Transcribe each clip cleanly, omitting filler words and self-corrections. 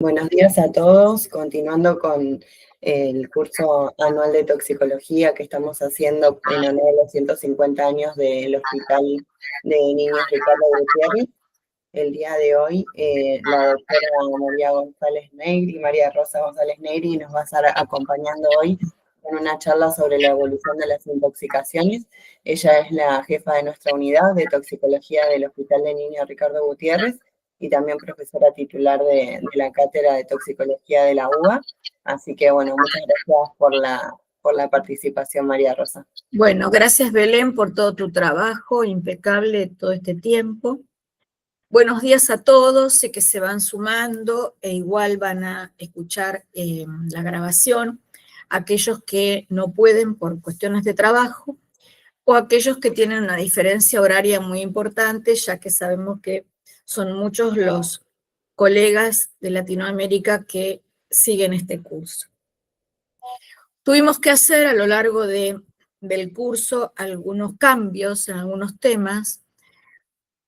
Buenos días a todos, continuando con el curso anual de toxicología que estamos haciendo en honor a los 150 años del Hospital de Niños Ricardo Gutiérrez. El día de hoy la doctora María González Negri, María Rosa González Negri, nos va a estar acompañando hoy con una charla sobre la evolución de las intoxicaciones. Ella es la jefa de nuestra unidad de toxicología del Hospital de Niños Ricardo Gutiérrez y también profesora titular de la cátedra de toxicología de la UBA. Así que, bueno, muchas gracias por la participación, María Rosa. Bueno, gracias Belén por todo tu trabajo impecable todo este tiempo. Buenos días a todos, sé que se van sumando e igual van a escuchar la grabación, aquellos que no pueden por cuestiones de trabajo o aquellos que tienen una diferencia horaria muy importante, ya que sabemos que son muchos los colegas de Latinoamérica que siguen este curso. Tuvimos que hacer a lo largo del curso algunos cambios en algunos temas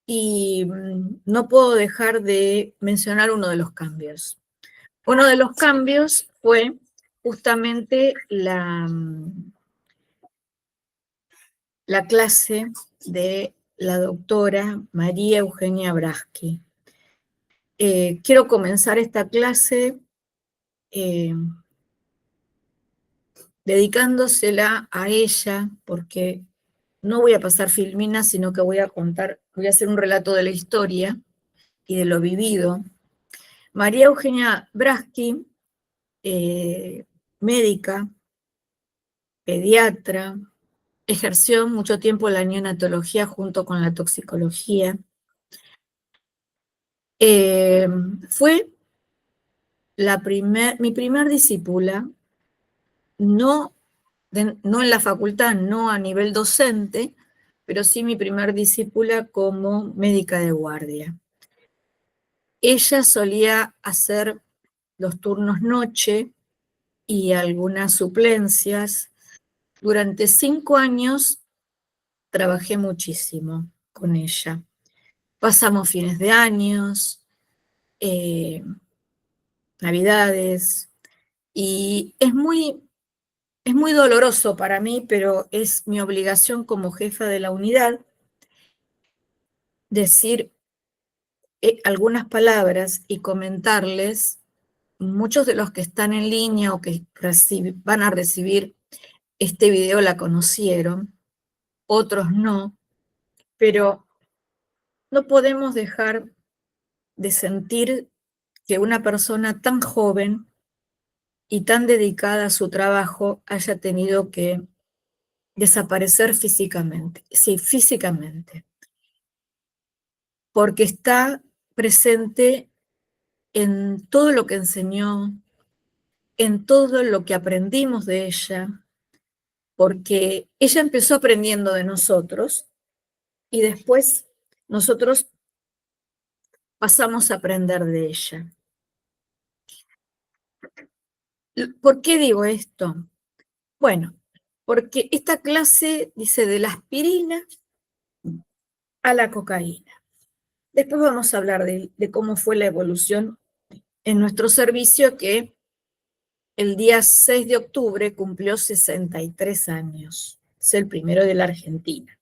y no puedo dejar de mencionar uno de los cambios. Uno de los cambios fue justamente la clase de la doctora María Eugenia Braschi. Quiero comenzar esta clase dedicándosela a ella, porque no voy a pasar filmina, sino que voy a hacer un relato de la historia y de lo vivido. María Eugenia Braschi, médica, pediatra, ejerció mucho tiempo la neonatología junto con la toxicología. Fue mi primer discípula, no en la facultad, no a nivel docente, pero sí mi primer discípula como médica de guardia. Ella solía hacer los turnos noche y algunas suplencias. Durante 5 años trabajé muchísimo con ella. Pasamos fines de años, navidades, y es muy doloroso para mí, pero es mi obligación como jefa de la unidad decir algunas palabras y comentarles. Muchos de los que están en línea o que van a recibir este video la conocieron, otros no, pero no podemos dejar de sentir que una persona tan joven y tan dedicada a su trabajo haya tenido que desaparecer físicamente. Sí, físicamente. Porque está presente en todo lo que enseñó, en todo lo que aprendimos de ella, porque ella empezó aprendiendo de nosotros y después nosotros pasamos a aprender de ella. ¿Por qué digo esto? Bueno, porque esta clase dice de la aspirina a la cocaína. Después vamos a hablar de cómo fue la evolución en nuestro servicio, que el día 6 de octubre cumplió 63 años. Es el primero de la Argentina.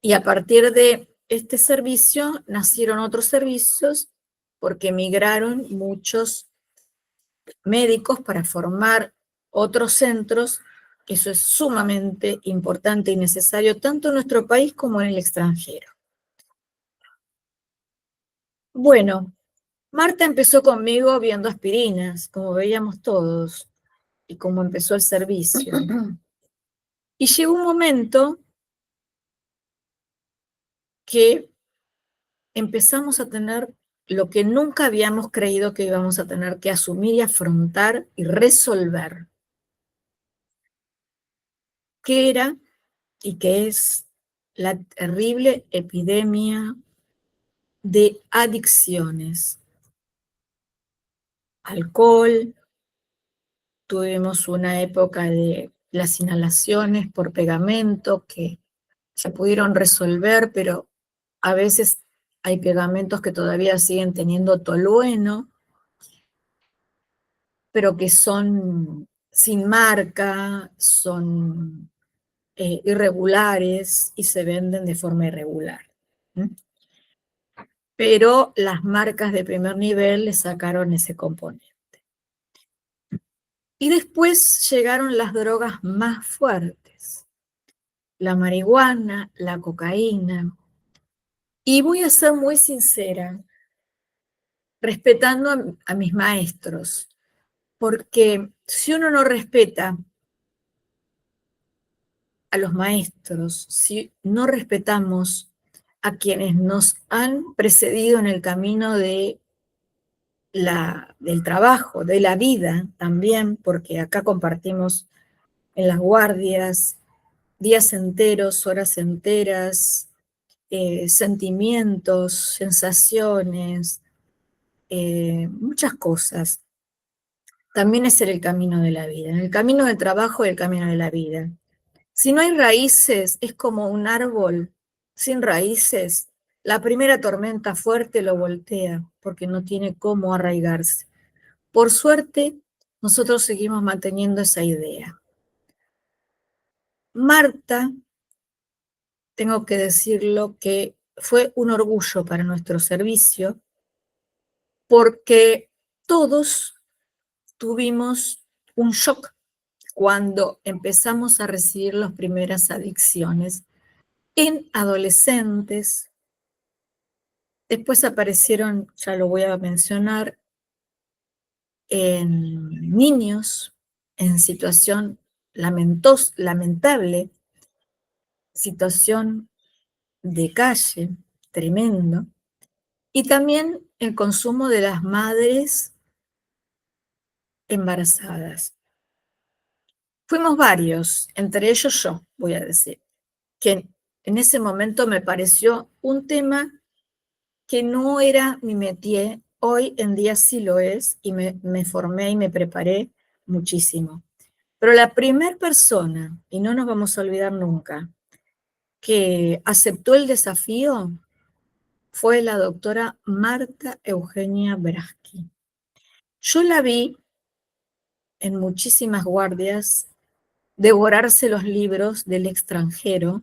Y a partir de este servicio nacieron otros servicios porque emigraron muchos médicos para formar otros centros. Eso es sumamente importante y necesario tanto en nuestro país como en el extranjero. Bueno, Marta empezó conmigo viendo aspirinas, como veíamos todos, y como empezó el servicio. Y llegó un momento que empezamos a tener lo que nunca habíamos creído que íbamos a tener que asumir y afrontar y resolver. ¿Qué era y qué es la terrible epidemia de adicciones? Alcohol, tuvimos una época de las inhalaciones por pegamento que se pudieron resolver, pero a veces hay pegamentos que todavía siguen teniendo tolueno, pero que son sin marca, son irregulares y se venden de forma irregular. Pero las marcas de primer nivel le sacaron ese componente. Y después llegaron las drogas más fuertes, la marihuana, la cocaína. Y voy a ser muy sincera, respetando a mis maestros, porque si uno no respeta a los maestros, si no respetamos a quienes nos han precedido en el camino del trabajo, de la vida también, porque acá compartimos en las guardias días enteros, horas enteras, sentimientos, sensaciones, muchas cosas. También es el camino de la vida, en el camino del trabajo y el camino de la vida. Si no hay raíces, es como un árbol sin raíces. La primera tormenta fuerte lo voltea porque no tiene cómo arraigarse. Por suerte, nosotros seguimos manteniendo esa idea. Marta, tengo que decirlo que fue un orgullo para nuestro servicio porque todos tuvimos un shock cuando empezamos a recibir las primeras adicciones en adolescentes. Después aparecieron, ya lo voy a mencionar, en niños en situación lamentable, situación de calle, tremendo, y también el consumo de las madres embarazadas. Fuimos varios, entre ellos yo, voy a decir, que en ese momento me pareció un tema que no era mi métier, hoy en día sí lo es, y me formé y me preparé muchísimo. Pero la primera persona, y no nos vamos a olvidar nunca, que aceptó el desafío fue la doctora Marta Eugenia Braschi. Yo la vi en muchísimas guardias devorarse los libros del extranjero,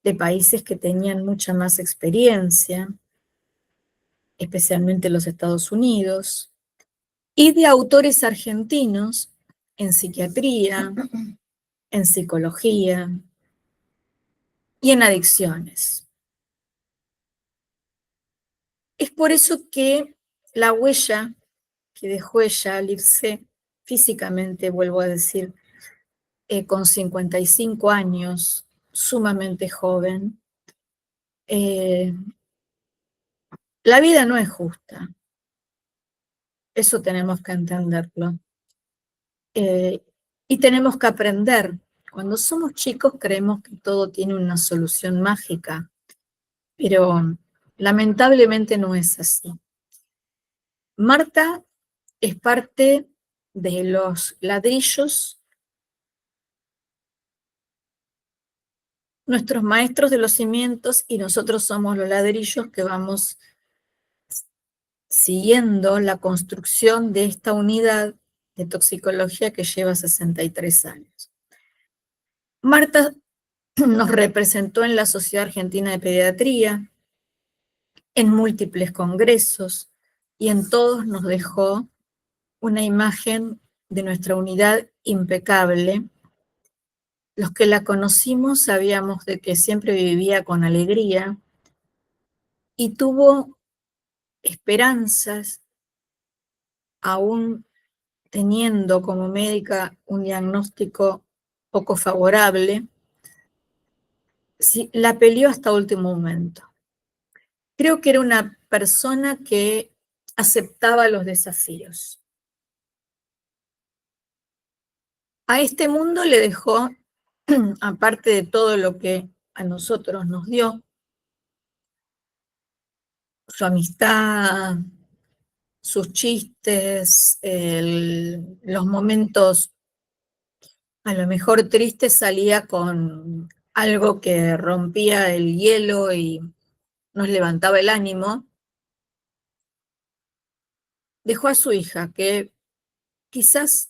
de países que tenían mucha más experiencia, especialmente los Estados Unidos, y de autores argentinos en psiquiatría, en psicología y en adicciones. Es por eso que la huella que dejó ella al irse físicamente, vuelvo a decir, con 55 años, sumamente joven, la vida no es justa. Eso tenemos que entenderlo. Y tenemos que aprender. Cuando somos chicos creemos que todo tiene una solución mágica, pero lamentablemente no es así. Marta es parte de los ladrillos, nuestros maestros de los cimientos, y nosotros somos los ladrillos que vamos siguiendo la construcción de esta unidad de toxicología que lleva 63 años. Marta nos representó en la Sociedad Argentina de Pediatría, en múltiples congresos, y en todos nos dejó una imagen de nuestra unidad impecable. Los que la conocimos sabíamos de que siempre vivía con alegría y tuvo esperanzas, aún teniendo como médica un diagnóstico poco favorable, la peleó hasta último momento. Creo que era una persona que aceptaba los desafíos. A este mundo le dejó, aparte de todo lo que a nosotros nos dio, su amistad, sus chistes, los momentos a lo mejor tristes, salía con algo que rompía el hielo y nos levantaba el ánimo, dejó a su hija, que quizás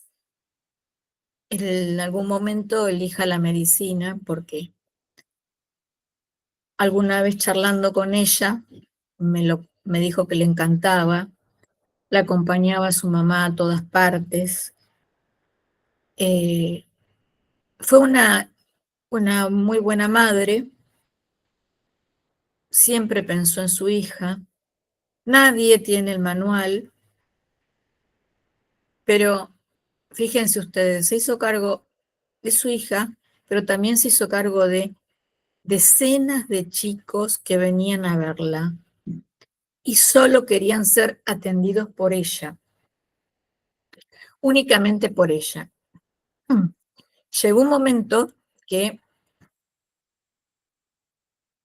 en algún momento elija la medicina, porque alguna vez charlando con ella me dijo que le encantaba, la acompañaba a su mamá a todas partes. Fue una muy buena madre, siempre pensó en su hija. Nadie tiene el manual, pero fíjense ustedes, se hizo cargo de su hija, pero también se hizo cargo de decenas de chicos que venían a verla y solo querían ser atendidos por ella, únicamente por ella. Llegó un momento que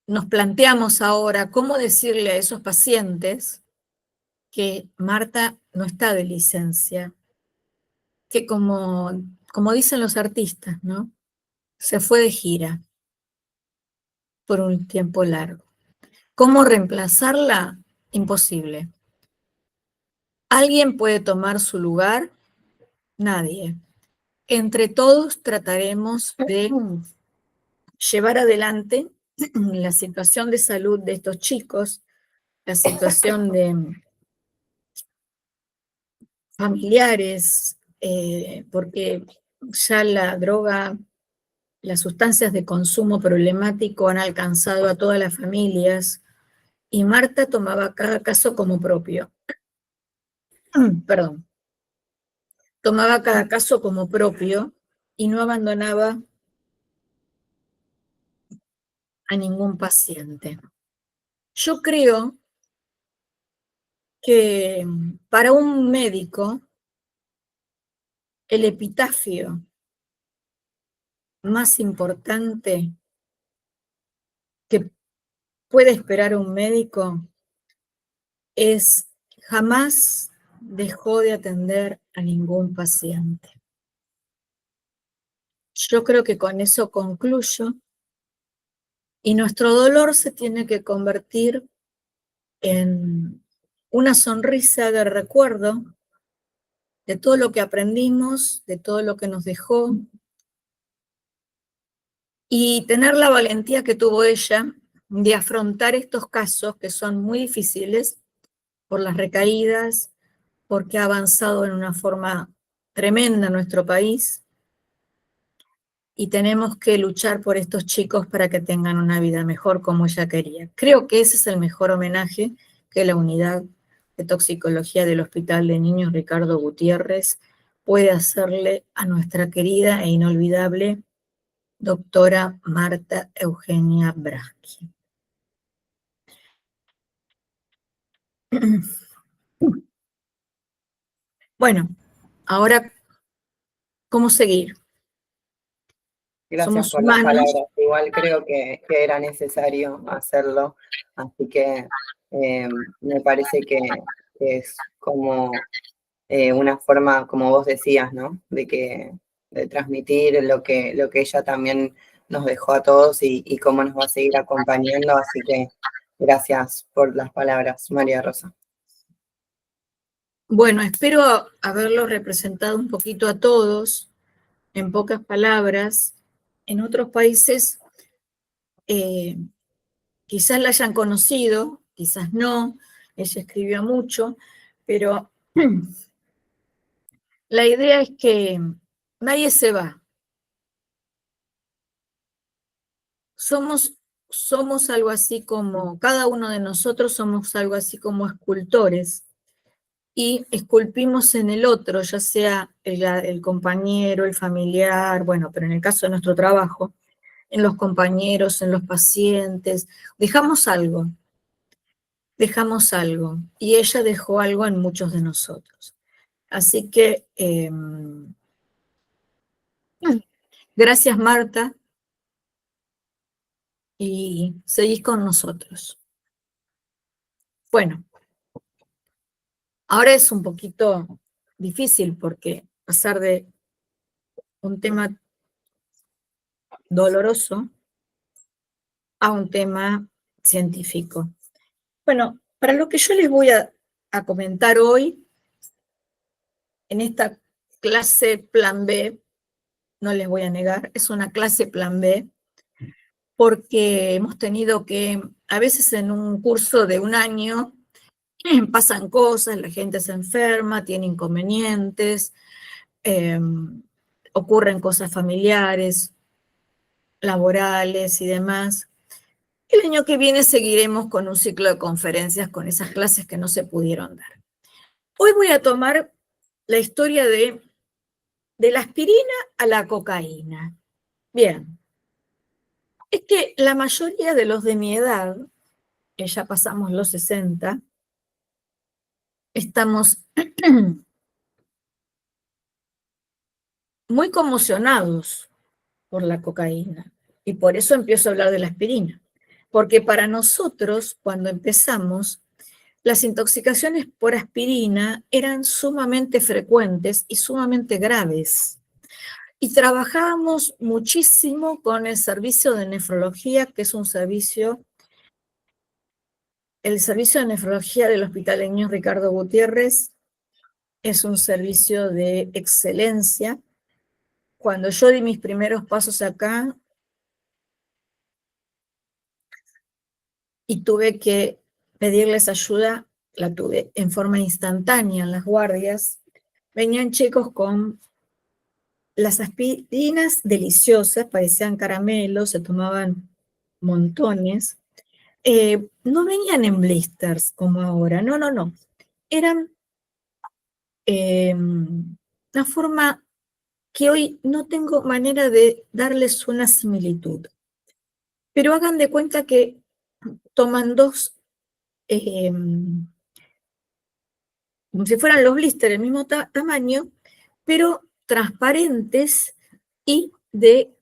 nos planteamos ahora cómo decirle a esos pacientes que Marta no está de licencia, que como dicen los artistas, ¿no? Se fue de gira por un tiempo largo. ¿Cómo reemplazarla? Imposible. ¿Alguien puede tomar su lugar? Nadie. Entre todos trataremos de llevar adelante la situación de salud de estos chicos, la situación de familiares, porque ya la droga, las sustancias de consumo problemático han alcanzado a todas las familias y Marta tomaba cada caso como propio. Perdón. Tomaba cada caso como propio y no abandonaba a ningún paciente. Yo creo que para un médico el epitafio más importante que puede esperar un médico es: jamás dejó de atender a ningún paciente. Yo creo que con eso concluyo, y nuestro dolor se tiene que convertir en una sonrisa de recuerdo de todo lo que aprendimos, de todo lo que nos dejó, y tener la valentía que tuvo ella de afrontar estos casos que son muy difíciles por las recaídas, porque ha avanzado en una forma tremenda nuestro país, y tenemos que luchar por estos chicos para que tengan una vida mejor como ella quería. Creo que ese es el mejor homenaje que la unidad de toxicología del Hospital de Niños Ricardo Gutiérrez puede hacerle a nuestra querida e inolvidable doctora Marta Eugenia Braschi. Bueno, ahora, ¿cómo seguir? Gracias Somos por las humanos. palabras. Igual creo que era necesario hacerlo, así que me parece que es como una forma, como vos decías, ¿no? De transmitir lo que ella también nos dejó a todos y cómo nos va a seguir acompañando. Así que gracias por las palabras, María Rosa. Bueno, espero haberlos representado un poquito a todos, en pocas palabras. En otros países quizás la hayan conocido, quizás no, ella escribió mucho, pero la idea es que nadie se va. Somos algo así como, cada uno de nosotros somos algo así como escultores, y esculpimos en el otro, ya sea el compañero, el familiar, bueno, pero en el caso de nuestro trabajo, en los compañeros, en los pacientes, dejamos algo, y ella dejó algo en muchos de nosotros. Así que, gracias Marta, y seguís con nosotros. Bueno, ahora es un poquito difícil porque pasar de un tema doloroso a un tema científico. Bueno, para lo que yo les voy a comentar hoy, en esta clase plan B, no les voy a negar, es una clase plan B, porque hemos tenido que, a veces en un curso de un año, pasan cosas, la gente se enferma, tiene inconvenientes, ocurren cosas familiares, laborales y demás. El año que viene seguiremos con un ciclo de conferencias con esas clases que no se pudieron dar. Hoy voy a tomar la historia de la aspirina a la cocaína. Bien, es que la mayoría de los de mi edad, que ya pasamos los 60, estamos muy conmocionados por la cocaína. Y por eso empiezo a hablar de la aspirina. Porque para nosotros, cuando empezamos, las intoxicaciones por aspirina eran sumamente frecuentes y sumamente graves. Y trabajábamos muchísimo con el servicio de nefrología, que es un servicio, el servicio de nefrología del Hospital de Niños Ricardo Gutiérrez es un servicio de excelencia. Cuando yo di mis primeros pasos acá y tuve que pedirles ayuda, la tuve en forma instantánea en las guardias. Venían chicos con las aspirinas deliciosas, parecían caramelos, se tomaban montones. No venían en blisters como ahora, no, no, no. Eran una forma que hoy no tengo manera de darles una similitud. Pero hagan de cuenta que toman dos, como si fueran los blisters, el mismo tamaño, pero transparentes y de,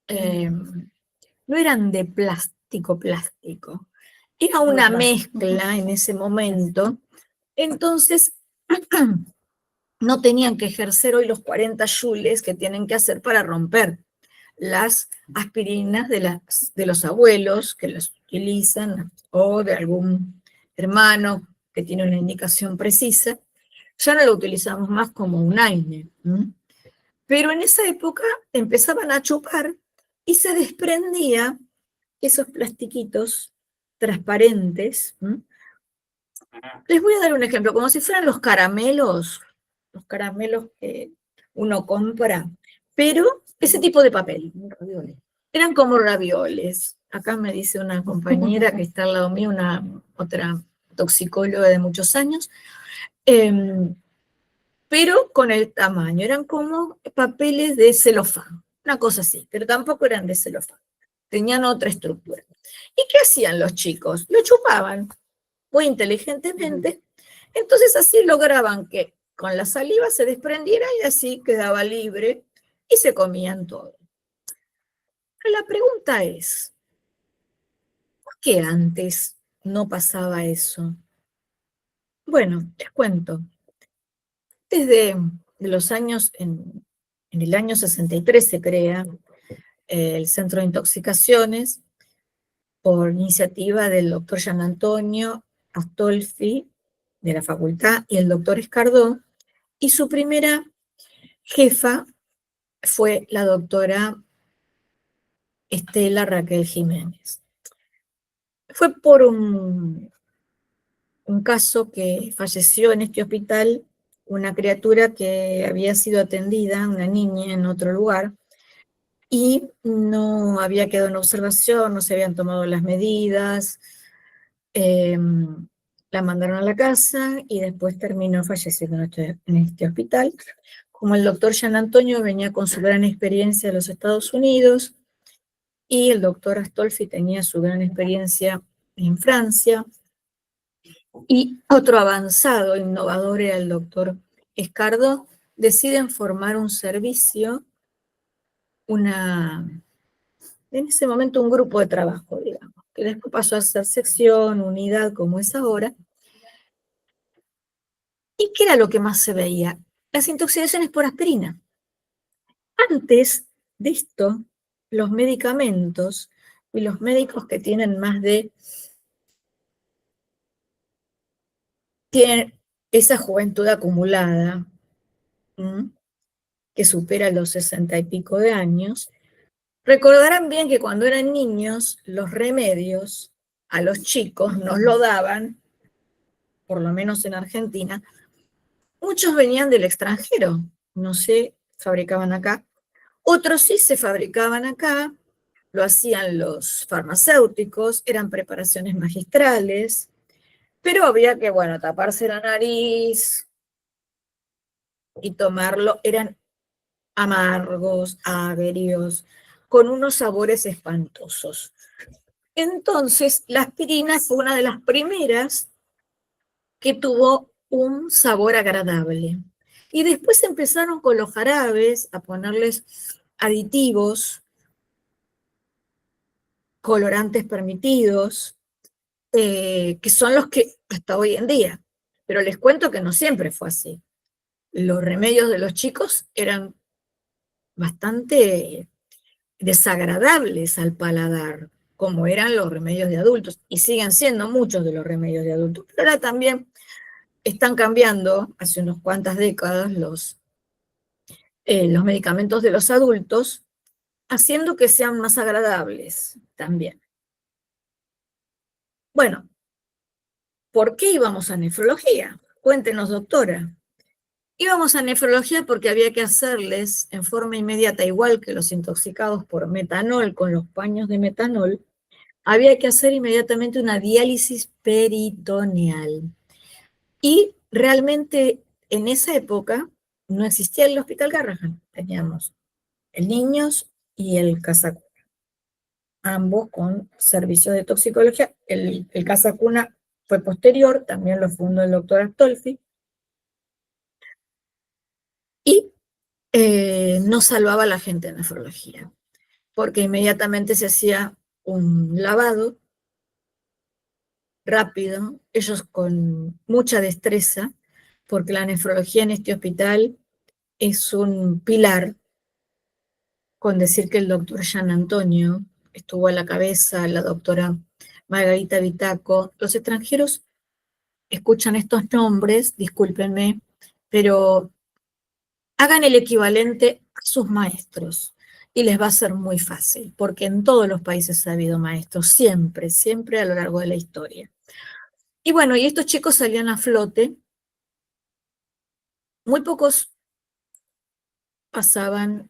no eran de plástico, plástico. Era una mezcla en ese momento. Entonces, no tenían que ejercer hoy los 40 joules que tienen que hacer para romper las aspirinas de los abuelos que las utilizan, o de algún hermano que tiene una indicación precisa. Ya no lo utilizamos más como un aire. Pero en esa época empezaban a chupar y se desprendía esos plastiquitos transparentes. Les voy a dar un ejemplo, como si fueran los caramelos que uno compra, pero ese tipo de papel. Eran como ravioles. Acá me dice una compañera que está al lado mío, una otra toxicóloga de muchos años, pero con el tamaño, eran como papeles de celofán, una cosa así, pero tampoco eran de celofán, tenían otra estructura. ¿Y qué hacían los chicos? Lo chupaban muy inteligentemente, entonces así lograban que con la saliva se desprendiera y así quedaba libre y se comían todo. Pero la pregunta es, ¿por qué antes no pasaba eso? Bueno, les cuento. Desde los años, en el año 63 se crea el Centro de Intoxicaciones por iniciativa del doctor Gian Antonio Astolfi de la facultad y el doctor Escardó, y su primera jefa fue la doctora Estela Raquel Jiménez. Fue por un caso que falleció en este hospital una criatura que había sido atendida, una niña en otro lugar, y no había quedado en observación, no se habían tomado las medidas, la mandaron a la casa y después terminó falleciendo en este hospital. Como el doctor Gian Antonio venía con su gran experiencia de los Estados Unidos y el doctor Astolfi tenía su gran experiencia en Francia, y otro avanzado, innovador era el doctor Escardo, deciden formar un servicio, en ese momento un grupo de trabajo, digamos, que después pasó a ser sección, unidad, como es ahora. ¿Y qué era lo que más se veía? Las intoxicaciones por aspirina. Antes de esto, los medicamentos y los médicos que tienen más de tienen esa juventud acumulada, que supera los 60 y pico de años. Recordarán bien que cuando eran niños, los remedios a los chicos nos lo daban, por lo menos en Argentina, muchos venían del extranjero, no se fabricaban acá. Otros sí se fabricaban acá, lo hacían los farmacéuticos, eran preparaciones magistrales, pero había que, bueno, taparse la nariz y tomarlo. Eran amargos, agrios, con unos sabores espantosos. Entonces, la aspirina fue una de las primeras que tuvo un sabor agradable. Y después empezaron con los jarabes a ponerles aditivos, colorantes permitidos, que son los que hasta hoy en día. Pero les cuento que no siempre fue así. Los remedios de los chicos eran bastante desagradables al paladar, como eran los remedios de adultos, y siguen siendo muchos de los remedios de adultos. Pero ahora también están cambiando, hace unas cuantas décadas, los medicamentos de los adultos, haciendo que sean más agradables también. Bueno, ¿por qué íbamos a nefrología? Cuéntenos, doctora. Íbamos a nefrología porque había que hacerles en forma inmediata, igual que los intoxicados por metanol, con los paños de metanol, había que hacer inmediatamente una diálisis peritoneal. Y realmente en esa época no existía el Hospital Garrahan. Teníamos el Niños y el Casa Cuna, ambos con servicios de toxicología. El Casa Cuna fue posterior, también lo fundó el doctor Astolfi, y no salvaba a la gente en nefrología, porque inmediatamente se hacía un lavado rápido, ellos con mucha destreza, porque la nefrología en este hospital es un pilar, con decir que el doctor Jean Antonio estuvo a la cabeza, la doctora Margarita Vitaco. Los extranjeros escuchan estos nombres, discúlpenme, pero hagan el equivalente a sus maestros y les va a ser muy fácil, porque en todos los países ha habido maestros, siempre, siempre a lo largo de la historia. Y bueno, y estos chicos salían a flote, muy pocos pasaban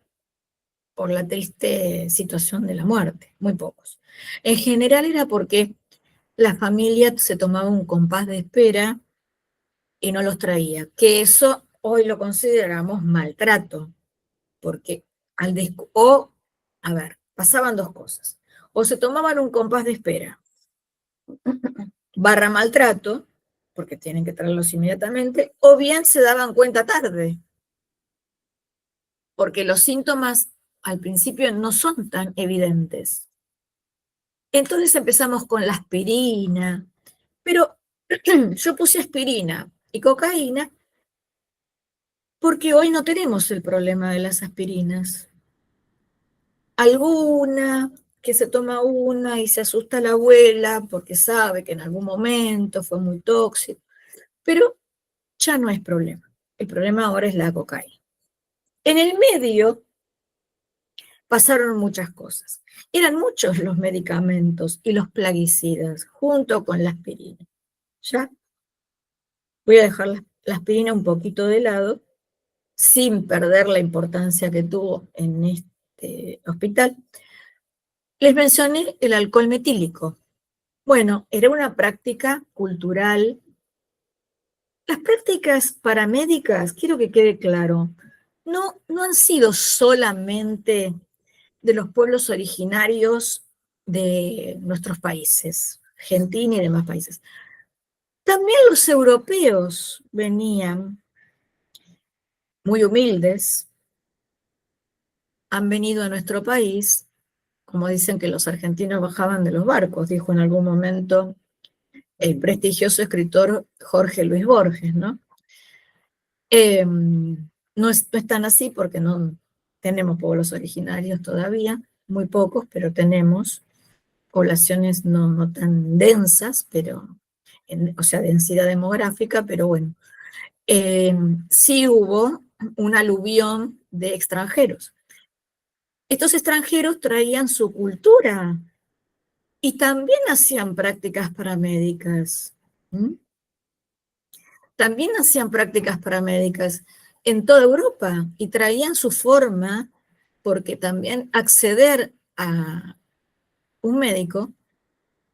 por la triste situación de la muerte, muy pocos. En general era porque la familia se tomaba un compás de espera y no los traía, que eso hoy lo consideramos maltrato, porque a ver, pasaban dos cosas, o se tomaban un compás de espera, barra maltrato, porque tienen que traerlos inmediatamente, o bien se daban cuenta tarde, porque los síntomas al principio no son tan evidentes. Entonces empezamos con la aspirina, pero yo puse aspirina y cocaína porque hoy no tenemos el problema de las aspirinas. Alguna que se toma una y se asusta la abuela porque sabe que en algún momento fue muy tóxico, pero ya no es problema. El problema ahora es la cocaína. En el medio pasaron muchas cosas. Eran muchos los medicamentos y los plaguicidas junto con la aspirina. Ya voy a dejar la aspirina un poquito de lado, sin perder la importancia que tuvo en este hospital. Les mencioné el alcohol metílico. Bueno, era una práctica cultural. Las prácticas paramédicas, quiero que quede claro, no han sido solamente de los pueblos originarios de nuestros países, Argentina y demás países. También los europeos venían muy humildes, han venido a nuestro país, como dicen que los argentinos bajaban de los barcos, dijo en algún momento el prestigioso escritor Jorge Luis Borges, ¿no? No es tan así porque no tenemos pueblos originarios todavía, muy pocos, pero tenemos poblaciones no tan densas, pero o sea, densidad demográfica, pero bueno, sí hubo un aluvión de extranjeros. Estos extranjeros traían su cultura y también hacían prácticas paramédicas. ¿Mm? También hacían prácticas paramédicas en toda Europa y traían su forma, porque también acceder a un médico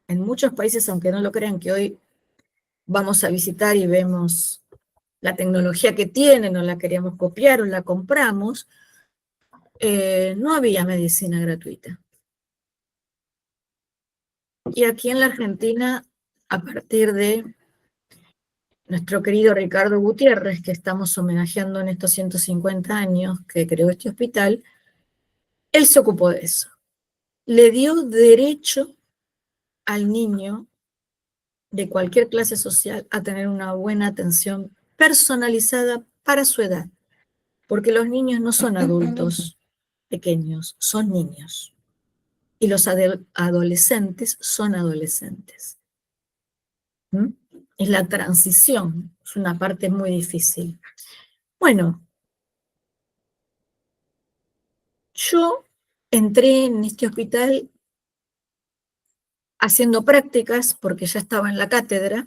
en muchos países, aunque no lo crean, que hoy vamos a visitar y vemos la tecnología que tienen o la queríamos copiar o la compramos, no había medicina gratuita. Y aquí en la Argentina, a partir de nuestro querido Ricardo Gutiérrez, que estamos homenajeando en estos 150 años que creó este hospital, él se ocupó de eso. Le dio derecho al niño de cualquier clase social a tener una buena atención personalizada para su edad, porque los niños no son adultos pequeños, son niños. Y los adolescentes son adolescentes. ¿Mm? Es la transición, es una parte muy difícil. Bueno, yo entré en este hospital haciendo prácticas, porque ya estaba en la cátedra,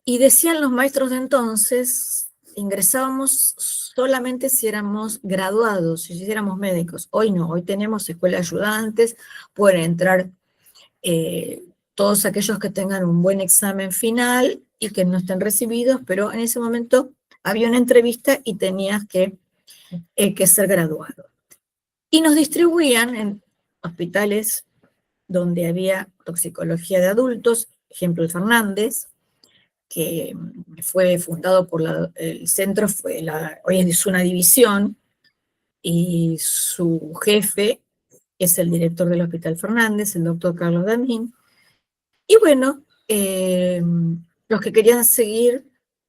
y decían los maestros de entonces, ingresábamos solamente si éramos graduados, si éramos médicos. Hoy no, hoy tenemos escuela de ayudantes, pueden entrar todos aquellos que tengan un buen examen final y que no estén recibidos, pero en ese momento había una entrevista y tenías que ser graduado. Y nos distribuían en hospitales donde había toxicología de adultos, ejemplo el Fernández, que fue fundado por el centro, hoy es una división, y su jefe es el director del Hospital Fernández, el doctor Carlos Damín. Y bueno, los que querían seguir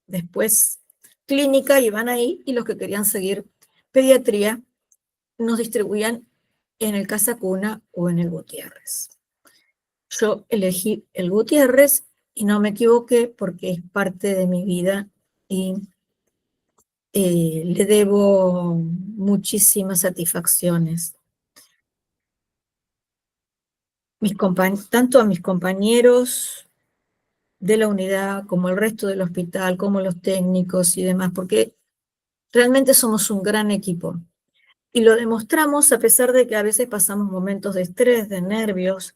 después clínica iban ahí, y los que querían seguir pediatría nos distribuían en el Casa Cuna o en el Gutiérrez. Yo elegí el Gutiérrez y no me equivoqué porque es parte de mi vida y le debo muchísimas satisfacciones. Tanto a mis compañeros de la unidad como el resto del hospital, como los técnicos y demás, porque realmente somos un gran equipo. Y lo demostramos a pesar de que a veces pasamos momentos de estrés, de nervios,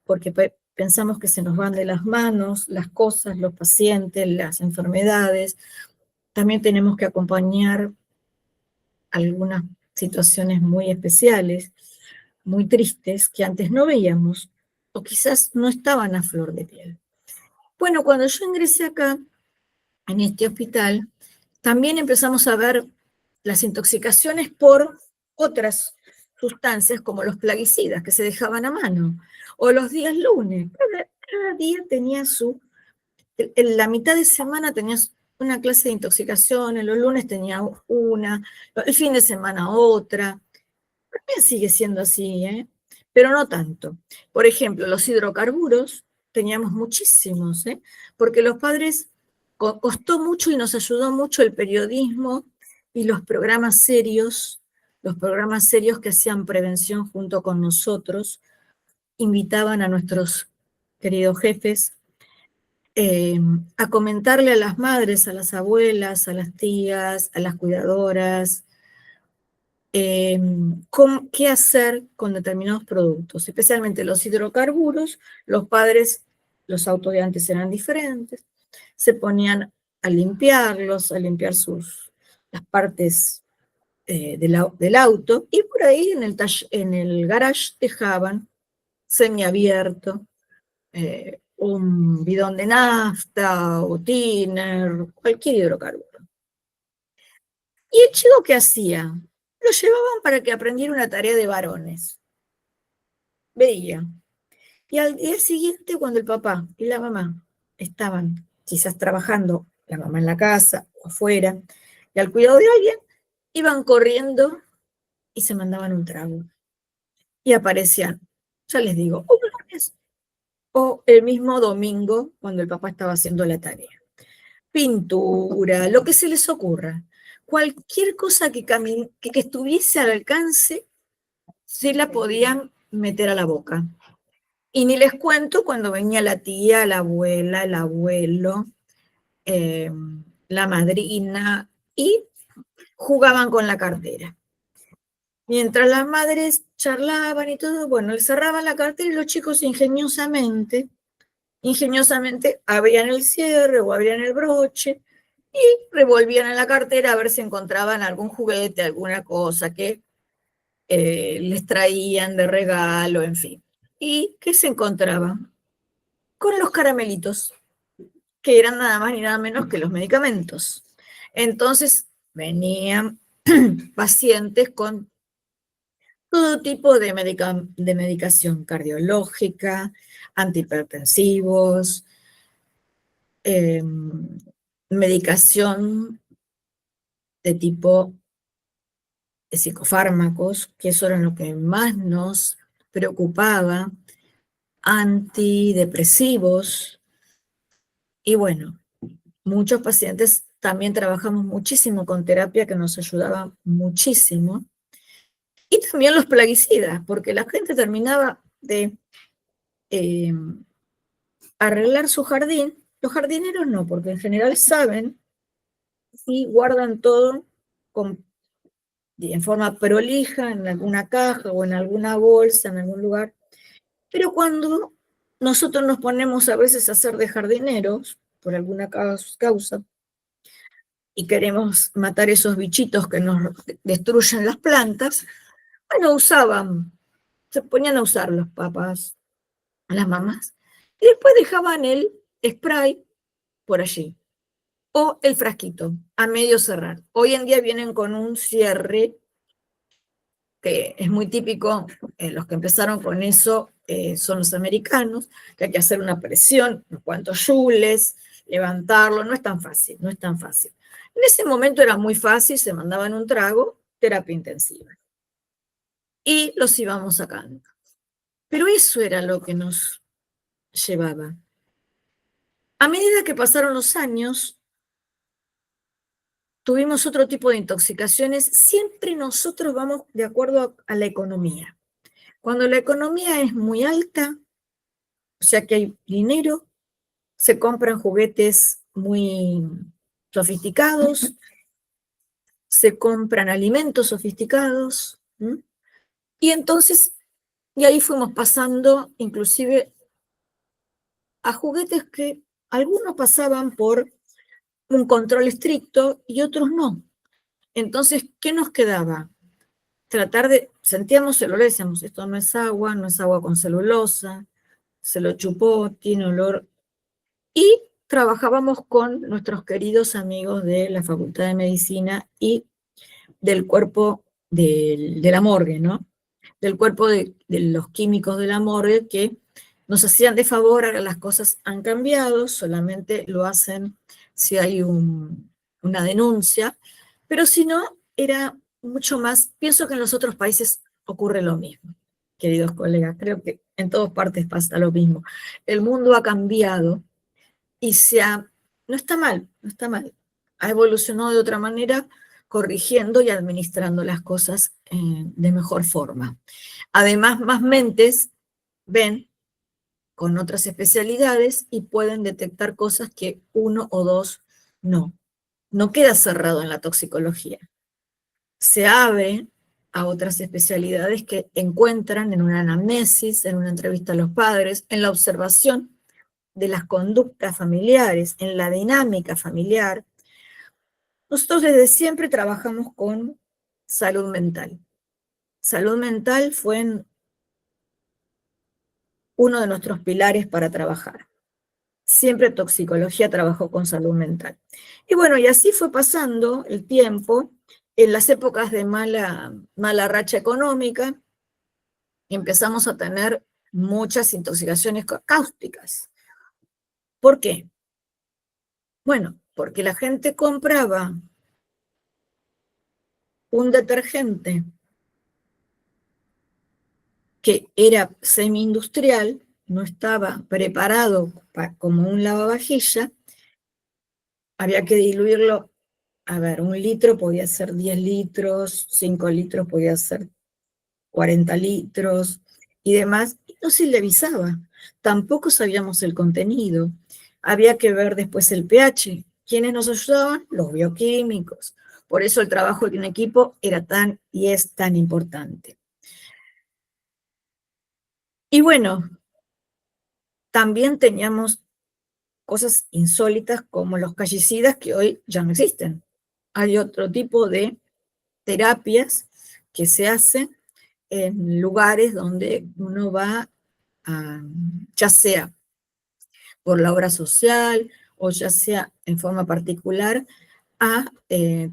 porque pensamos que se nos van de las manos las cosas, los pacientes, las enfermedades. También tenemos que acompañar algunas situaciones muy especiales, muy tristes, que antes no veíamos, o quizás no estaban a flor de piel. Bueno, cuando yo ingresé acá, en este hospital, también empezamos a ver las intoxicaciones por otras sustancias como los plaguicidas que se dejaban a mano, o los días lunes. Cada día tenía en la mitad de semana tenías una clase de intoxicación, en los lunes tenía una, el fin de semana otra. También sigue siendo así, pero no tanto. Por ejemplo, los hidrocarburos teníamos muchísimos, porque los padres costó mucho y nos ayudó mucho el periodismo y los programas serios que hacían prevención junto con nosotros, invitaban a nuestros queridos jefes a comentarle a las madres, a las abuelas, a las tías, a las cuidadoras, qué hacer con determinados productos, especialmente los hidrocarburos. Los padres, los autos de antes eran diferentes, se ponían a limpiarlos, a limpiar las partes del auto, y por ahí en el garage dejaban semiabierto un bidón de nafta o tiner, cualquier hidrocarburo. ¿Y el chico qué hacía? Lo llevaban para que aprendiera una tarea de varones. Veía. Y al día siguiente, cuando el papá y la mamá estaban quizás trabajando, la mamá en la casa o afuera, y al cuidado de alguien, iban corriendo y se mandaban un trago. Y aparecían, ya les digo, varones. o el mismo domingo cuando el papá estaba haciendo la tarea. Pintura, lo que se les ocurra. Cualquier cosa que estuviese al alcance, se la podían meter a la boca. Y ni les cuento cuando venía la tía, la abuela, el abuelo, la madrina, y jugaban con la cartera. Mientras las madres charlaban y todo, bueno, les cerraban la cartera y los chicos ingeniosamente abrían el cierre o abrían el broche y revolvían en la cartera a ver si encontraban algún juguete, alguna cosa que les traían de regalo, en fin. ¿Y qué se encontraban? Con los caramelitos, que eran nada más ni nada menos que los medicamentos. Entonces venían pacientes con todo tipo de medicación cardiológica, antihipertensivos, medicación de tipo de psicofármacos, que eso era lo que más nos preocupaba, antidepresivos, y bueno, muchos pacientes también trabajamos muchísimo con terapia que nos ayudaba muchísimo, y también los plaguicidas, porque la gente terminaba de arreglar su jardín. Los jardineros no, porque en general saben y guardan todo en forma prolija en alguna caja o en alguna bolsa, en algún lugar. Pero cuando nosotros nos ponemos a veces a hacer de jardineros, por alguna causa, y queremos matar esos bichitos que nos destruyen las plantas, bueno, se ponían a usar los papás, las mamás, y después dejaban el spray por allí, o el frasquito, a medio cerrar. Hoy en día vienen con un cierre, que es muy típico, los que empezaron con eso son los americanos, que hay que hacer una presión, unos cuantos joules, levantarlo, no es tan fácil, no es tan fácil. En ese momento era muy fácil, se mandaban un trago, terapia intensiva, y los íbamos sacando. Pero eso era lo que nos llevaba. A medida que pasaron los años, tuvimos otro tipo de intoxicaciones, siempre nosotros vamos de acuerdo a la economía. Cuando la economía es muy alta, o sea que hay dinero, se compran juguetes muy sofisticados, se compran alimentos sofisticados, ¿m? Y entonces, y ahí fuimos pasando inclusive a juguetes que algunos pasaban por un control estricto y otros no. Entonces, ¿qué nos quedaba? Tratar de, sentíamos el olor, decíamos, esto no es agua con celulosa, se lo chupó, tiene olor. Y trabajábamos con nuestros queridos amigos de la Facultad de Medicina y del cuerpo de la morgue, ¿no? Del cuerpo de los químicos de la morgue que nos hacían de favor, ahora las cosas han cambiado, solamente lo hacen si hay una denuncia, pero si no, era mucho más, pienso que en los otros países ocurre lo mismo, queridos colegas, creo que en todas partes pasa lo mismo. El mundo ha cambiado y no está mal, no está mal, ha evolucionado de otra manera, corrigiendo y administrando las cosas de mejor forma. Además, más mentes ven con otras especialidades y pueden detectar cosas que uno o dos no. No queda cerrado en la toxicología. Se abre a otras especialidades que encuentran en una anamnesis, en una entrevista a los padres, en la observación de las conductas familiares, en la dinámica familiar. Nosotros desde siempre trabajamos con salud mental. Salud mental fue uno de nuestros pilares para trabajar. Siempre toxicología trabajó con salud mental. Y bueno, y así fue pasando el tiempo. En las épocas de mala racha económica, empezamos a tener muchas intoxicaciones cáusticas. ¿Por qué? Bueno, porque la gente compraba un detergente que era semi-industrial no estaba preparado como un lavavajilla, había que diluirlo. A ver, 1 litro podía ser 10 litros, 5 litros podía ser 40 litros y demás, y no se le avisaba. Tampoco sabíamos el contenido. Había que ver después el pH. ¿Quiénes nos ayudaban? Los bioquímicos. Por eso el trabajo de un equipo era tan y es tan importante. Y bueno, también teníamos cosas insólitas como los callicidas que hoy ya no existen. Hay otro tipo de terapias que se hacen en lugares donde uno va, ya sea por la obra social o ya sea en forma particular, a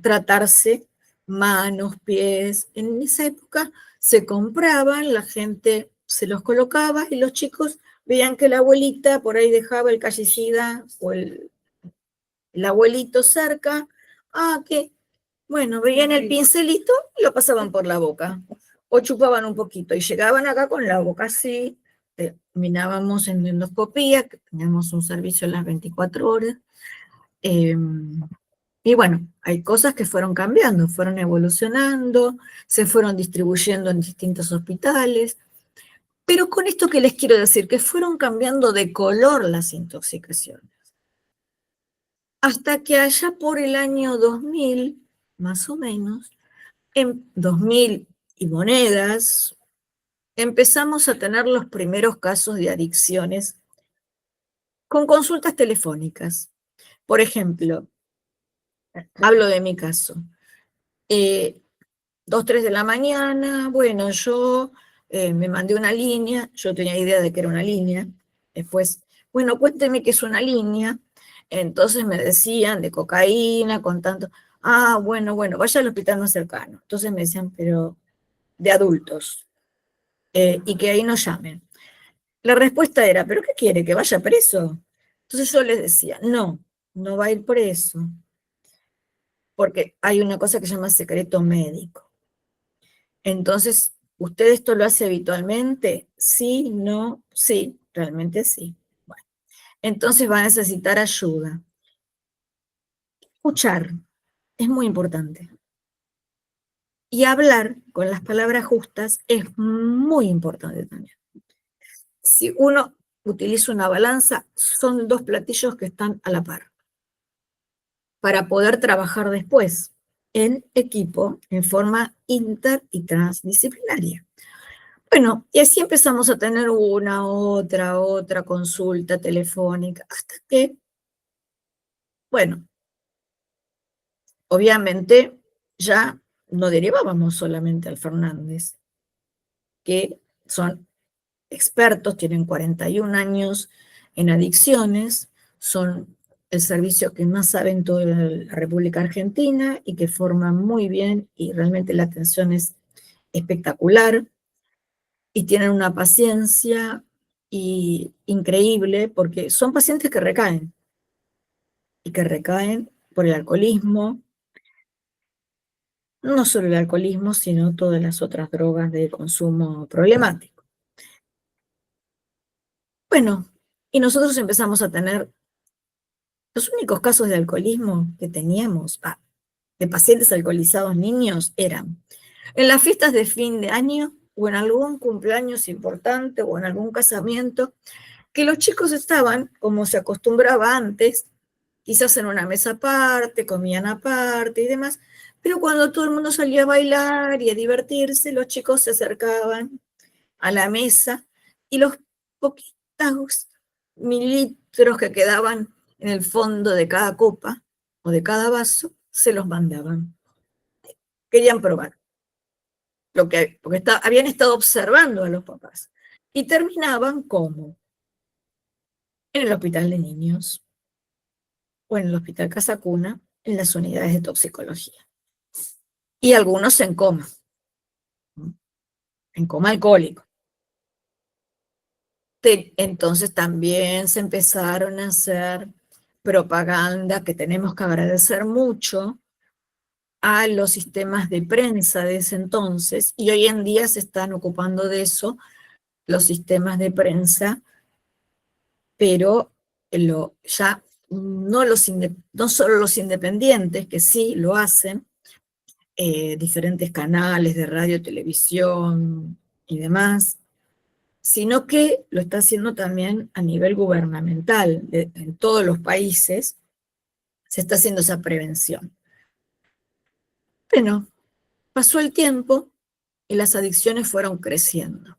tratarse manos, pies. En esa época se compraban, la gente se los colocaba y los chicos veían que la abuelita por ahí dejaba el callicida o el abuelito cerca. Que bueno, veían el pincelito y lo pasaban por la boca o chupaban un poquito y llegaban acá con la boca así. Terminábamos en endoscopía, que teníamos un servicio a las 24 horas. Y bueno, hay cosas que fueron cambiando, fueron evolucionando, se fueron distribuyendo en distintos hospitales, pero con esto que les quiero decir, que fueron cambiando de color las intoxicaciones. Hasta que allá por el año 2000, más o menos, en 2000 y monedas, empezamos a tener los primeros casos de adicciones con consultas telefónicas. Por ejemplo, hablo de mi caso. 2, 3 de la mañana, bueno, yo me mandé una línea, yo tenía idea de que era una línea, después, bueno, cuénteme qué es una línea, entonces me decían de cocaína, con tanto, bueno, vaya al hospital más cercano, entonces me decían, pero de adultos, y que ahí no llamen. La respuesta era, ¿pero qué quiere? ¿Que vaya preso? Entonces yo les decía, no, no va a ir preso, porque hay una cosa que se llama secreto médico. Entonces, ¿usted esto lo hace habitualmente? Sí, no, sí, realmente sí. Bueno, entonces va a necesitar ayuda. Escuchar es muy importante. Y hablar con las palabras justas es muy importante también. Si uno utiliza una balanza, son 2 platillos que están a la par para poder trabajar después en equipo, en forma inter y transdisciplinaria. Bueno, y así empezamos a tener una, otra consulta telefónica, hasta que, bueno, obviamente ya no derivábamos solamente al Fernández, que son expertos, tienen 41 años en adicciones, son el servicio que más sabe en toda la República Argentina y que forman muy bien y realmente la atención es espectacular. Y tienen una paciencia increíble porque son pacientes que recaen y que recaen por el alcoholismo, no solo el alcoholismo, sino todas las otras drogas de consumo problemático. Bueno, y nosotros empezamos a tener los únicos casos de alcoholismo que teníamos, de pacientes alcoholizados niños, eran en las fiestas de fin de año o en algún cumpleaños importante o en algún casamiento, que los chicos estaban, como se acostumbraba antes, quizás en una mesa aparte, comían aparte y demás, pero cuando todo el mundo salía a bailar y a divertirse, los chicos se acercaban a la mesa y los poquitos mililitros que quedaban en el fondo de cada copa o de cada vaso, se los mandaban. Querían probar, porque habían estado observando a los papás. Y terminaban como en el hospital de niños, o en el Hospital Casa Cuna, en las unidades de toxicología. Y algunos en coma alcohólico. Entonces también se empezaron a hacer propaganda, que tenemos que agradecer mucho a los sistemas de prensa de ese entonces, y hoy en día se están ocupando de eso los sistemas de prensa pero ya no solo los independientes, que sí lo hacen, diferentes canales de radio, televisión y demás, sino que lo está haciendo también a nivel gubernamental. En todos los países se está haciendo esa prevención. Bueno, pasó el tiempo y las adicciones fueron creciendo.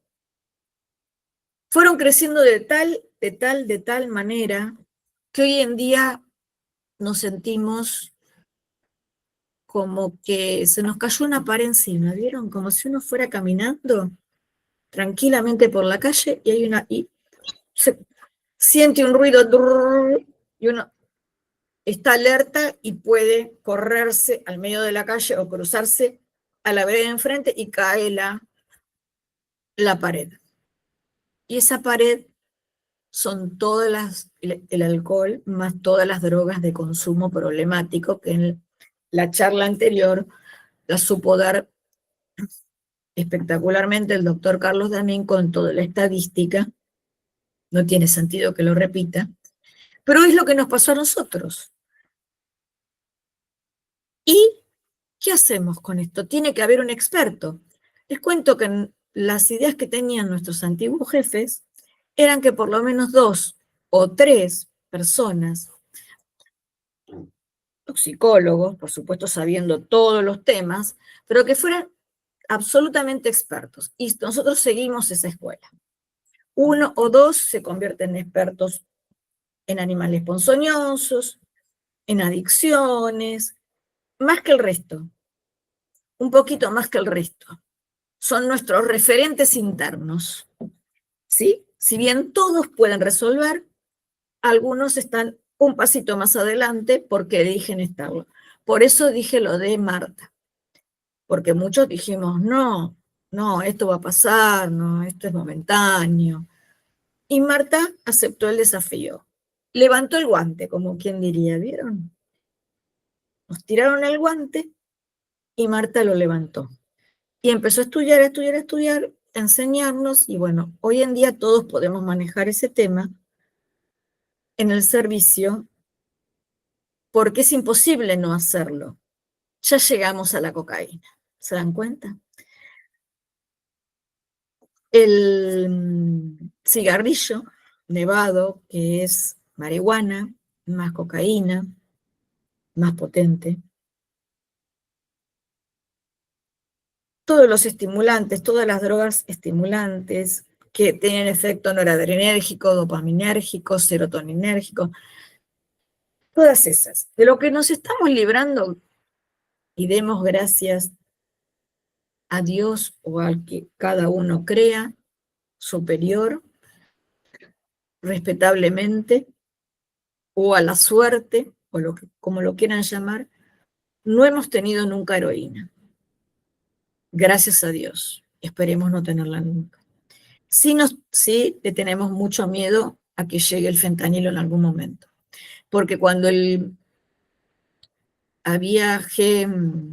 Fueron creciendo de tal manera que hoy en día nos sentimos como que se nos cayó una pared encima, ¿vieron? Como si uno fuera caminando tranquilamente por la calle y se siente un ruido y uno está alerta y puede correrse al medio de la calle o cruzarse a la vereda de enfrente y cae la pared. Y esa pared son el alcohol más todas las drogas de consumo problemático que en la charla anterior la supo dar espectacularmente el doctor Carlos Damín con toda la estadística. No tiene sentido que lo repita, pero es lo que nos pasó a nosotros. ¿Y qué hacemos con esto? Tiene que haber un experto. Les cuento que las ideas que tenían nuestros antiguos jefes eran que por lo menos 2 o 3 personas, psicólogos, por supuesto sabiendo todos los temas, pero que fueran absolutamente expertos. Y nosotros seguimos esa escuela. 1 o 2 se convierten en expertos en animales ponzoñosos, en adicciones, más que el resto, un poquito más que el resto. Son nuestros referentes internos, ¿sí? Si bien todos pueden resolver, algunos están un pasito más adelante porque eligen estarlo. Por eso dije lo de Marta, porque muchos dijimos, no, esto va a pasar, no, esto es momentáneo. Y Marta aceptó el desafío. Levantó el guante, como quien diría, ¿vieron? Nos tiraron el guante y Marta lo levantó. Y empezó a estudiar, a enseñarnos, y bueno, hoy en día todos podemos manejar ese tema en el servicio, porque es imposible no hacerlo. Ya llegamos a la cocaína, ¿se dan cuenta? El cigarrillo nevado, que es marihuana, más cocaína, más potente. Todos los estimulantes, todas las drogas estimulantes que tienen efecto noradrenérgico, dopaminérgico, serotoninérgico, todas esas. De lo que nos estamos librando, y demos gracias a Dios o al que cada uno crea, superior, respetablemente, o a la suerte, o como lo quieran llamar, no hemos tenido nunca heroína. Gracias a Dios. Esperemos no tenerla nunca. Sí le tenemos mucho miedo a que llegue el fentanilo en algún momento. Porque cuando había GHB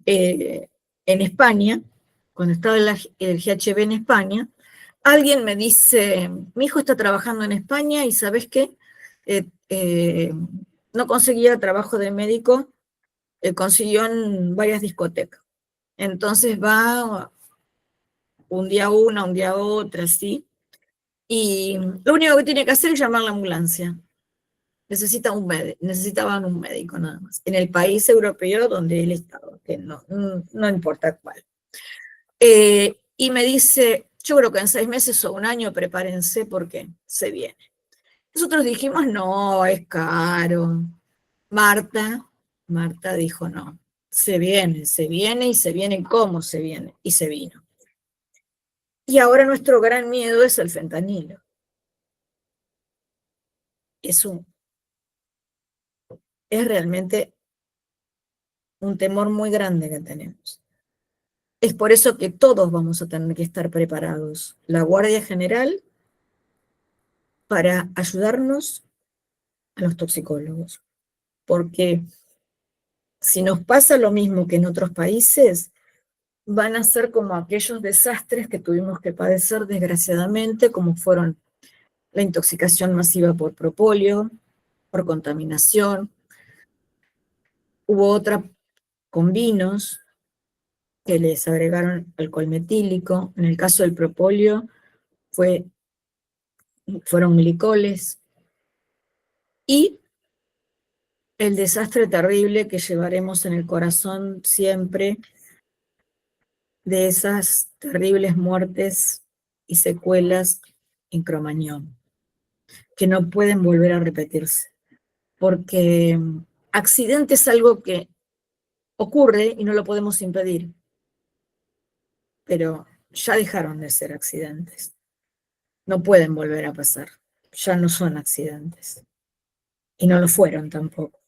en España, cuando estaba el GHB en España, alguien me dice, mi hijo está trabajando en España y ¿sabes qué? No conseguía trabajo de médico, consiguió en varias discotecas. Entonces va un día una, un día otra, ¿sí? Y lo único que tiene que hacer es llamar a la ambulancia. Necesitaban un médico nada más. En el país europeo donde él estaba, que no importa cuál. Y me dice, yo creo que en 6 meses o un año prepárense porque se viene. Nosotros dijimos, no, es caro. Marta dijo, no, se viene y se viene cómo se viene. Y se vino. Y ahora nuestro gran miedo es el fentanilo. Es realmente un temor muy grande que tenemos. Es por eso que todos vamos a tener que estar preparados. La Guardia General para ayudarnos a los toxicólogos. Porque si nos pasa lo mismo que en otros países, van a ser como aquellos desastres que tuvimos que padecer desgraciadamente, como fueron la intoxicación masiva por propóleo, por contaminación. Hubo otra con vinos que les agregaron alcohol metílico. En el caso del propóleo fueron glicoles. Y el desastre terrible que llevaremos en el corazón siempre de esas terribles muertes y secuelas en Cromañón, que no pueden volver a repetirse, porque accidente es algo que ocurre y no lo podemos impedir, pero ya dejaron de ser accidentes, no pueden volver a pasar, ya no son accidentes, y no lo fueron tampoco,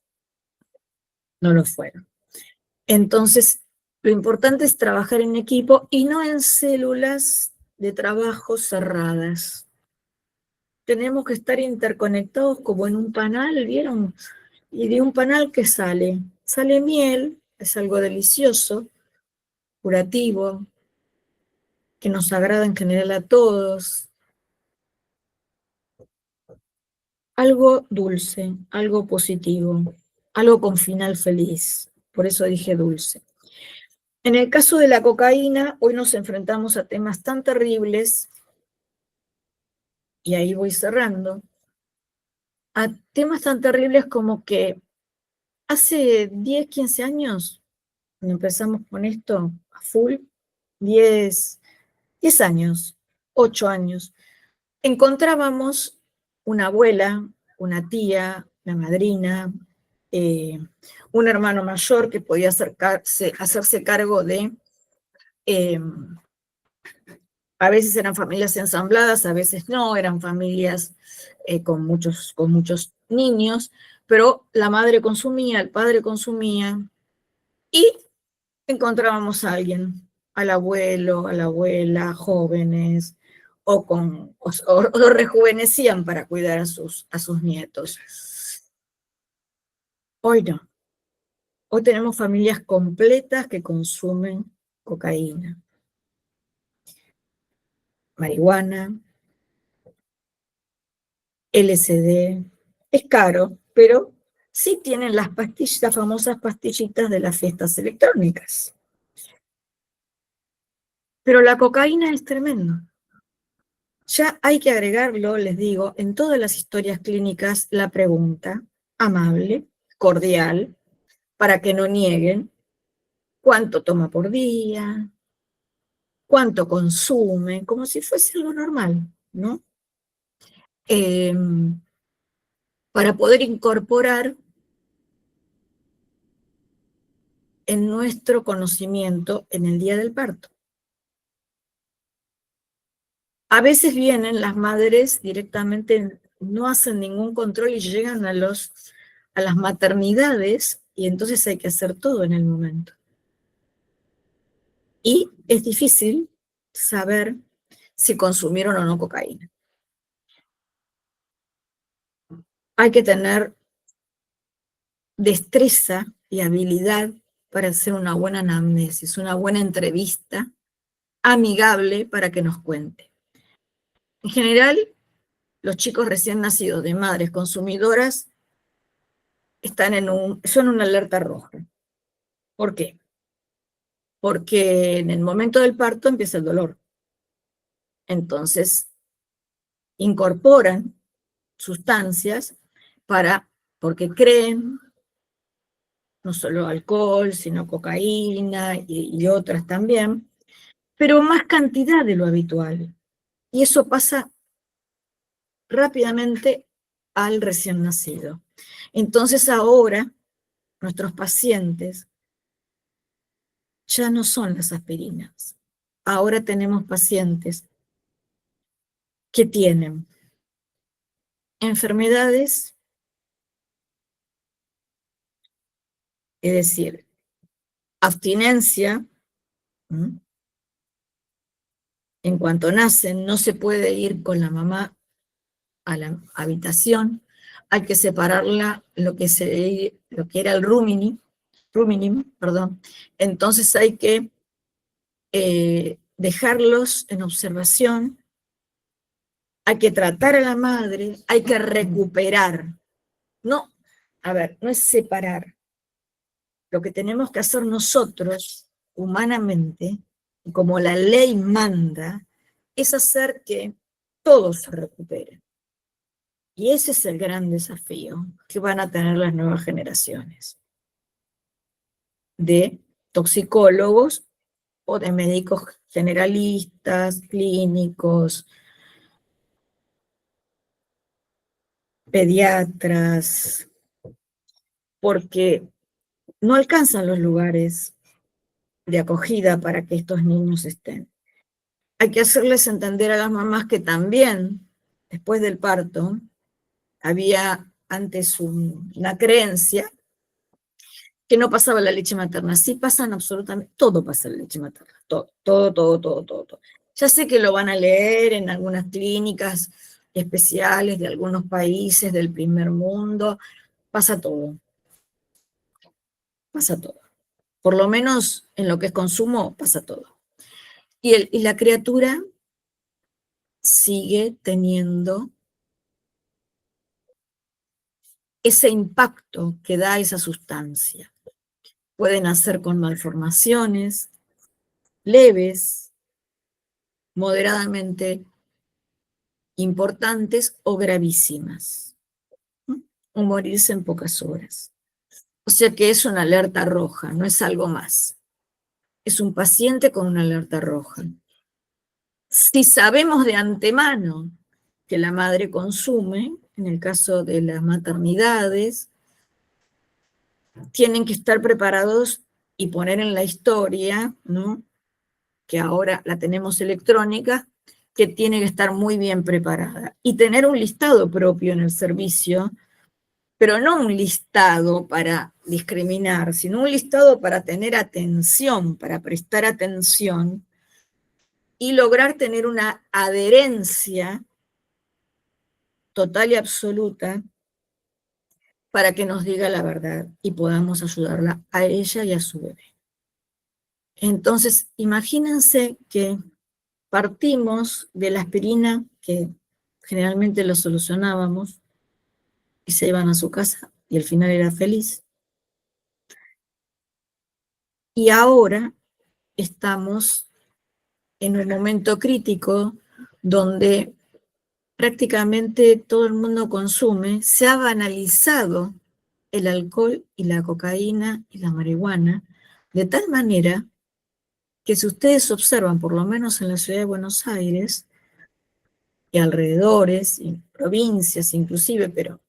no lo fueron. Entonces, lo importante es trabajar en equipo y no en células de trabajo cerradas. Tenemos que estar interconectados como en un panal, ¿vieron? Y de un panal que sale miel, es algo delicioso, curativo, que nos agrada en general a todos. Algo dulce, algo positivo, algo con final feliz. Por eso dije dulce. En el caso de la cocaína, hoy nos enfrentamos a temas tan terribles, y ahí voy cerrando, a temas tan terribles como que hace 10, 15 años, cuando empezamos con esto a full, 10 años, 8 años, encontrábamos una abuela, una tía, una madrina, un hermano mayor que podía hacerse cargo de, a veces eran familias ensambladas, a veces no, eran familias con muchos niños, pero la madre consumía, el padre consumía, y encontrábamos a alguien, al abuelo, a la abuela, jóvenes, o rejuvenecían para cuidar a sus nietos. Hoy no. Hoy tenemos familias completas que consumen cocaína, marihuana, LSD. Es caro, pero sí tienen las famosas pastillitas de las fiestas electrónicas. Pero la cocaína es tremendo. Ya hay que agregarlo, les digo, en todas las historias clínicas la pregunta amable, cordial, para que no nieguen cuánto toma por día, cuánto consume, como si fuese algo normal, ¿no? Para poder incorporar en nuestro conocimiento en el día del parto. A veces vienen las madres directamente, no hacen ningún control y llegan a las maternidades, y entonces hay que hacer todo en el momento. Y es difícil saber si consumieron o no cocaína. Hay que tener destreza y habilidad para hacer una buena anamnesis, una buena entrevista amigable para que nos cuente. En general, los chicos recién nacidos de madres consumidoras son una alerta roja. ¿Por qué? Porque en el momento del parto empieza el dolor. Entonces, incorporan sustancias porque creen, no solo alcohol, sino cocaína y otras también, pero más cantidad de lo habitual. Y eso pasa rápidamente al recién nacido. Entonces ahora nuestros pacientes ya no son las aspirinas. Ahora tenemos pacientes que tienen enfermedades, es decir, abstinencia. En cuanto nacen, no se puede ir con la mamá a la habitación, hay que separarla lo que era el ruminim, perdón. Entonces hay que dejarlos en observación, hay que tratar a la madre, hay que recuperar. No, a ver, no es separar. Lo que tenemos que hacer nosotros, humanamente, como la ley manda, es hacer que todos se recuperen. Y ese es el gran desafío que van a tener las nuevas generaciones de toxicólogos o de médicos generalistas, clínicos, pediatras, porque no alcanzan los lugares de acogida para que estos niños estén. Hay que hacerles entender a las mamás que también, después del parto, había antes una creencia que no pasaba la leche materna. Sí pasan absolutamente, todo pasa en la leche materna, todo, todo, todo, todo, todo, todo. Ya sé que lo van a leer en algunas clínicas especiales de algunos países del primer mundo, pasa todo, pasa todo. Por lo menos en lo que es consumo, pasa todo. Y la criatura sigue teniendo ese impacto que da esa sustancia. Pueden nacer con malformaciones leves, moderadamente importantes o gravísimas, ¿no? O morirse en pocas horas. O sea que es una alerta roja, no es algo más. Es un paciente con una alerta roja. Si sabemos de antemano que la madre consume, en el caso de las maternidades, tienen que estar preparados y poner en la historia, ¿no?, que ahora la tenemos electrónica, que tiene que estar muy bien preparada. Y tener un listado propio en el servicio, pero no un listado para discriminar, sino un listado para tener atención, para prestar atención y lograr tener una adherencia total y absoluta para que nos diga la verdad y podamos ayudarla a ella y a su bebé. Entonces, imagínense que partimos de la aspirina, que generalmente lo solucionábamos, y se iban a su casa, y al final era feliz. Y ahora estamos en un momento crítico donde prácticamente todo el mundo consume, se ha banalizado el alcohol y la cocaína y la marihuana, de tal manera que si ustedes observan, por lo menos en la ciudad de Buenos Aires, y alrededores, y provincias inclusive, pero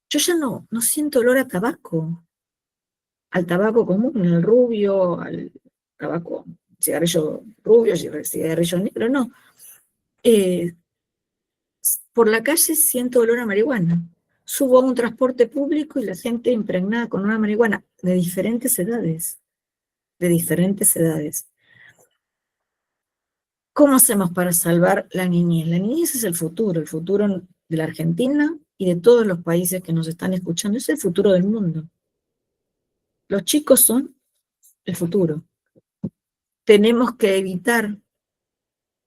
yo ya no siento olor a tabaco, al tabaco común, al rubio, al tabaco, cigarrillo rubio, cigarrillo negro, no. Por la calle siento olor a marihuana. Subo a un transporte público y la gente impregnada con una marihuana de diferentes edades, de diferentes edades. ¿Cómo hacemos para salvar la niñez? La niñez es el futuro de la Argentina y de todos los países que nos están escuchando, es el futuro del mundo. Los chicos son el futuro. Tenemos que evitar.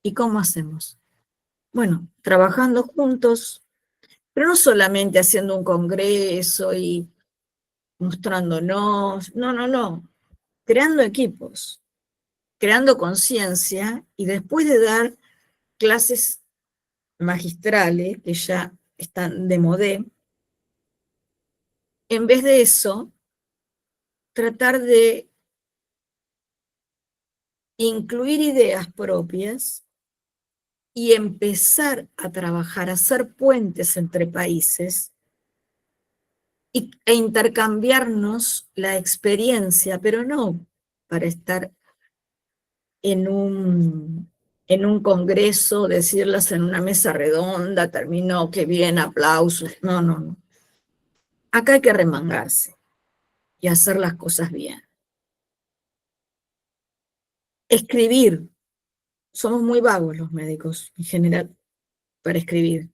¿Y cómo hacemos? Bueno, trabajando juntos, pero no solamente haciendo un congreso y mostrándonos, no, creando equipos, creando conciencia y después de dar clases magistrales, que ya están de modé, en vez de eso, tratar de incluir ideas propias y empezar a trabajar, a hacer puentes entre países e intercambiarnos la experiencia, pero no para estar en un congreso, decirlas en una mesa redonda, terminó, qué bien, aplausos. No. Acá hay que remangarse y hacer las cosas bien. Escribir. Somos muy vagos los médicos en general para escribir.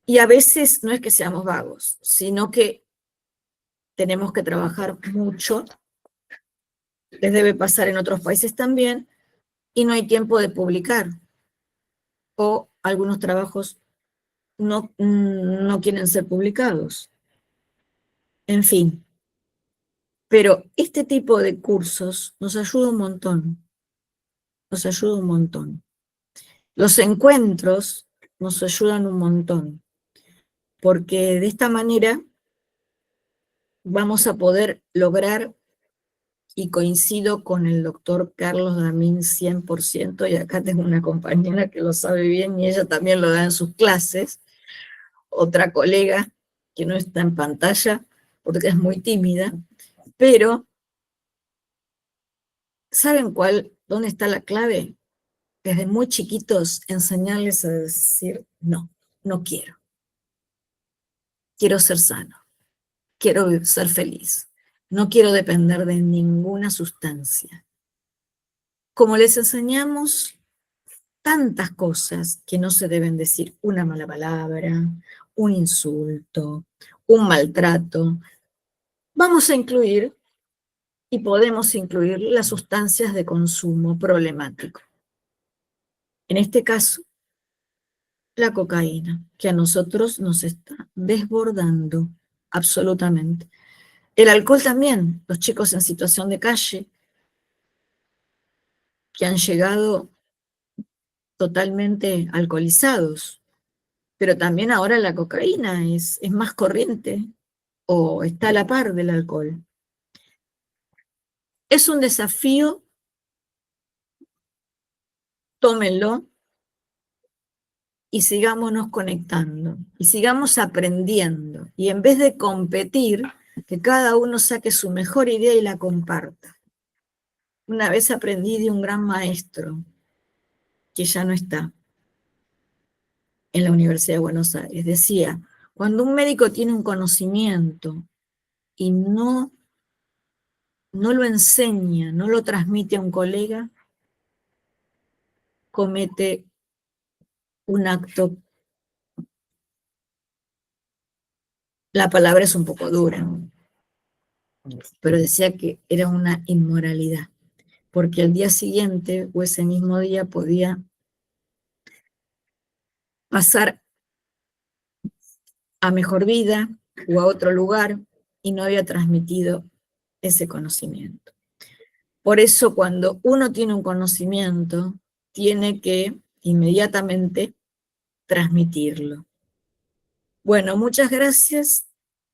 Y a veces no es que seamos vagos, sino que tenemos que trabajar mucho. Les debe pasar en otros países también, y no hay tiempo de publicar, o algunos trabajos no quieren ser publicados. En fin, pero este tipo de cursos nos ayuda un montón, nos ayuda un montón. Los encuentros nos ayudan un montón, porque de esta manera vamos a poder lograr, y coincido con el doctor Carlos Damín 100%, y acá tengo una compañera que lo sabe bien y ella también lo da en sus clases, otra colega que no está en pantalla porque es muy tímida, pero ¿saben dónde está la clave? Desde muy chiquitos enseñarles a decir, no, no quiero. Quiero ser sano, quiero ser feliz, no quiero depender de ninguna sustancia. Como les enseñamos tantas cosas que no se deben decir, una mala palabra, un insulto, un maltrato, vamos a incluir y podemos incluir las sustancias de consumo problemático. En este caso, la cocaína, que a nosotros nos está desbordando absolutamente. El alcohol también, los chicos en situación de calle, que han llegado totalmente alcoholizados, pero también ahora la cocaína es más corriente o está a la par del alcohol. Es un desafío, tómenlo y sigámonos conectando y sigamos aprendiendo. Y en vez de competir, que cada uno saque su mejor idea y la comparta. Una vez aprendí de un gran maestro que ya no está en la Universidad de Buenos Aires. Decía, cuando un médico tiene un conocimiento y no lo enseña, no lo transmite a un colega, comete un acto, la palabra es un poco dura, pero decía que era una inmoralidad, porque al día siguiente o ese mismo día podía pasar a mejor vida o a otro lugar y no había transmitido ese conocimiento. Por eso cuando uno tiene un conocimiento, tiene que inmediatamente transmitirlo. Bueno, muchas gracias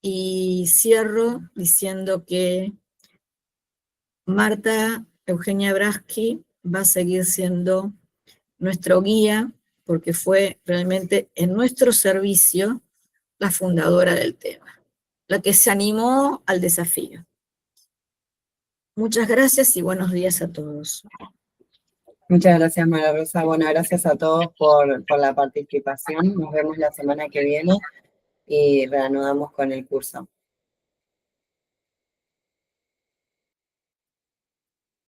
y cierro diciendo que Marta Eugenia Braschi va a seguir siendo nuestro guía porque fue realmente en nuestro servicio la fundadora del tema, la que se animó al desafío. Muchas gracias y buenos días a todos. Muchas gracias, María Rosa. Bueno, gracias a todos por la participación. Nos vemos la semana que viene y reanudamos con el curso.